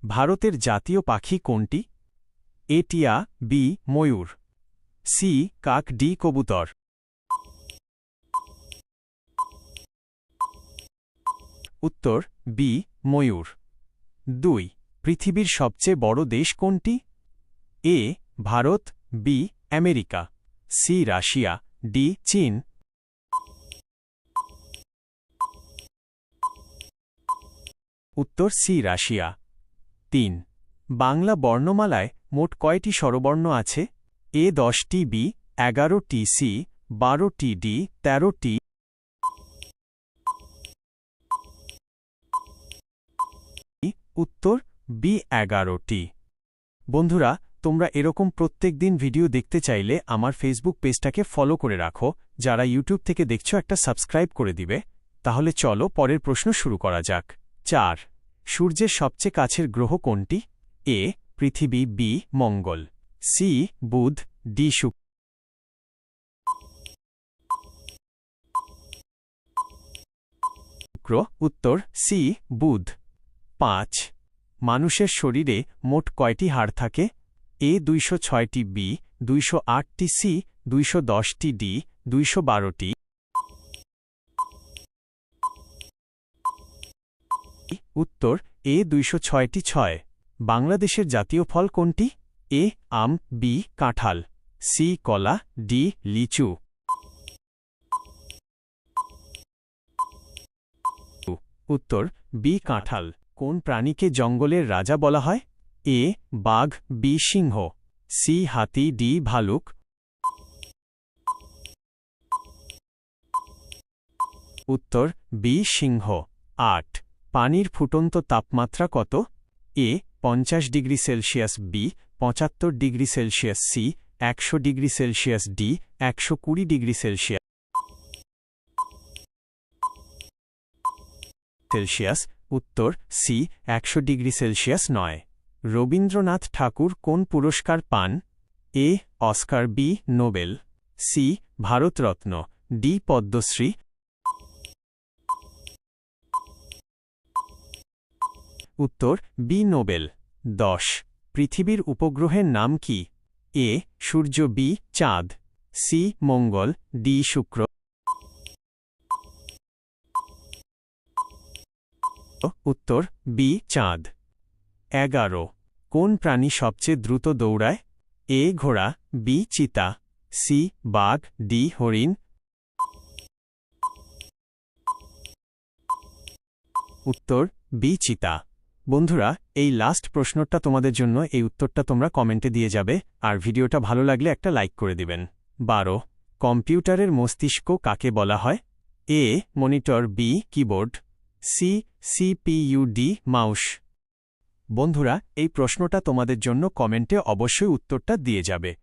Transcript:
ভারতের জাতীয় পাখি কোনটি? এ টিয়া, বি ময়ূর, সি কাক, ডি কবুতর। উত্তর বি ময়ূর। 2 পৃথিবীর সবচেয়ে বড় দেশ কোনটি? A Bharat, B America, C Russia, D চীন। উত্তর সি রাশিয়া। 3 বাংলা বর্ণমালায় মোট কয়টি স্বরবর্ণ আছে? এ 10টি, বি 11টি, সি 12টি, ডি 13টি। উত্তর বি 11টি। বন্ধুরা, তোমরা এরকম প্রত্যেক দিন ভিডিও দেখতে চাইলে আমার ফেসবুক পেজটাকে ফলো করে রাখো। যারা ইউটিউব থেকে দেখছো একটা সাবস্ক্রাইব করে দিবে। তাহলে চলো পরের প্রশ্ন শুরু করা যাক। 4 সূর্যের সবচেয়ে কাছের গ্রহ কোনটি? এ পৃথিবী, বি মঙ্গল, সি বুধ, ডি শুক্র। উত্তর সি বুধ। 5 মানুষের শরীরে মোট কয়টি হাড় থাকে? এ 206টি, বি 208টি, সি 210টি, ডি 212টি। উত্তর এ 206টি। 6 বাংলাদেশের জাতীয় ফল কোনটি? এ আম, বি কাঁঠাল, সি কলা, ডি লিচু। উত্তর বি কাঁঠাল। কোন প্রাণীকে জঙ্গলের রাজা বলা হয়? এ বাঘ, বি সিংহ, সি হাতি, ডি ভালুক। উত্তর বি সিংহ। 8 পানির ফুটন্ত তাপমাত্রা কত? A 50 degree Celsius, B 75 degree Celsius, C 100 degree Celsius, D 120 degree Celsius. উত্তর C 100 degree Celsius. 9 Rabindranath Thakur কোন পুরস্কার পান? A Oscar, B Nobel, C Bharat Ratna, D Padma Shri. উত্তর বি নোবেল। 10 পৃথিবীর উপগ্রহের নাম কি? এ সূর্য, বি চাঁদ, সি মঙ্গল, ডি শুক্র। উত্তর বি চাঁদ। 11 কোন প্রাণী সবচেয়ে দ্রুত দৌড়ায়? এ ঘোড়া, বি চিতা, সি বাঘ, ডি হরিণ। উত্তর বি চিতা। বন্ধুরা, এই লাস্ট প্রশ্নটা তোমাদের জন্য। এই উত্তরটা তোমরা কমেন্টে দিয়ে যাবে, আর ভিডিওটা ভালো লাগলে একটা লাইক করে দিবেন। 12 কম্পিউটারের মস্তিষ্ক কাকে বলা হয়? A monitor, B keyboard, C CPU, D mouse. বন্ধুরা, এই প্রশ্নটা তোমাদের জন্য কমেন্টে অবশ্যই উত্তরটা দিয়ে যাবে।